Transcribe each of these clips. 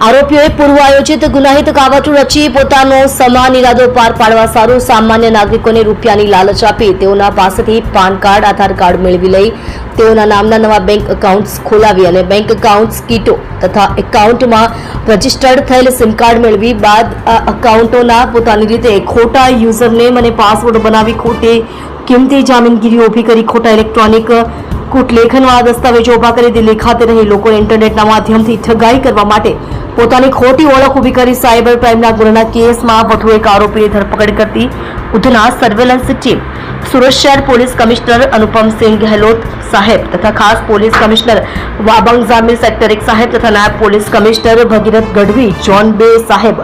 આરોપીઓએ પૂર્વ આયોજિત ગુનાહિત કાવતરું રચી પોતાનો સમાન ઇરાદો પાર પાડવા સારું સામાન્ય નાગરિકોને રૂપિયાની લાલચ આપી તેઓના પાસેથી પાન કાર્ડ, આધાર કાર્ડ મેળવી લઈ તેઓના નામના નવા બેંક એકાઉન્ટ્સ ખોલાવી અને બેંક એકાઉન્ટ્સ કીટો તથા એકાઉન્ટમાં રજીસ્ટર્ડ થયેલ સિમ કાર્ડ મેળવી બાદ આ એકાઉન્ટોના પોતાની રીતે ખોટા યુઝરનેમ અને પાસવર્ડ બનાવી ખોટી કિંમતી જામીનગીરીઓ ઊભી કરી ખોટા ઇલેક્ટ્રોનિક કૂટલેખનવાળા દસ્તાવેજો ઊભા કરી દિલ્હી ખાતે રહી લોકોને ઇન્ટરનેટના માધ્યમથી ઠગાઈ કરવા માટે પોતાની ખોટી ઓળખ ઊભી કરી સાયબર ક્રાઇમના ગુનાના કેસમાં વધુ એક આરોપીની ધરપકડ કરતી ઉધના સર્વેલન્સ ટીમ સુરત શહેર પોલીસ કમિશનર અનુપમસિંહ ગહેલોત સાહેબ તથા ખાસ police commissioner Wabang Jamir sector 1 સાહેબ તથા નાયબ પોલીસ કમિશનર ભગીરથ ગઢવી ઝોન 2 સાહેબ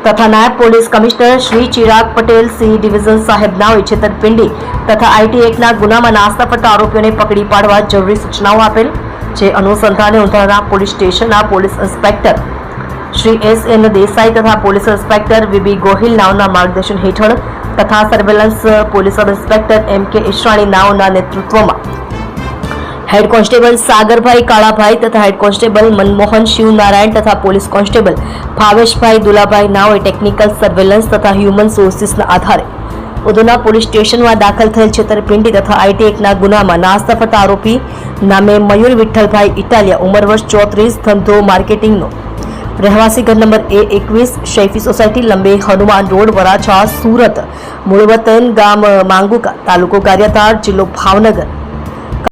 તથા નાયબ police commissioner Shri Chirag Patel C division સાહેબ નાઓએ છેતરપિંડી તથા આઈટી એક્ટના ગુનામાં નાસ્તા ફરતા આરોપીઓને પકડી પાડવા જરૂરી સૂચનાઓ આપેલ જે અનુસંધાને ઉધના પોલીસ સ્ટેશનના પોલીસ ઇન્સ્પેક્ટર શ્રી એસ.એન. દેસાઈ તથા પોલીસ ઇન્સ્પેક્ટર વી.બી. ગોહિલ નાઓના માર્ગદર્શન હેઠળ તથા surveillance police sub inspector એમ.કે. Ishrani નાઓના નેતૃત્વમાં હેડ કોન્સ્ટેબલ સાગરભાઈ કાળાભાઈ તથા હેડ કોન્સ્ટેબલ મનમોહન શિવનારાયણ તથા પોલીસ કોન્સ્ટેબલ ભાવેશભાઈ દુલાભાઈ નાઓએ ટેકનિકલ સર્વેલન્સ તથા હ્યુમન સોર્સિસના આધારે ઉધના પોલીસ સ્ટેશનમાં દાખલ થયેલ છેતરપિંડી તથા આઈટી એક્ટના ગુનામાં નાસ્તા ફરતા આરોપી નામે મયુર વિઠ્ઠલભાઈ ઇટાલિયા ઉંમર વર્ષ 34 ધંધો માર્કેટિંગનો રહેવાસી ઘર number A21 શૈફી society લંબે Hanuman road Varachha Surat મૂળ વતન ગામ માંગુકા તાલુકો ગારિયાધાર જિલ્લો ભાવનગર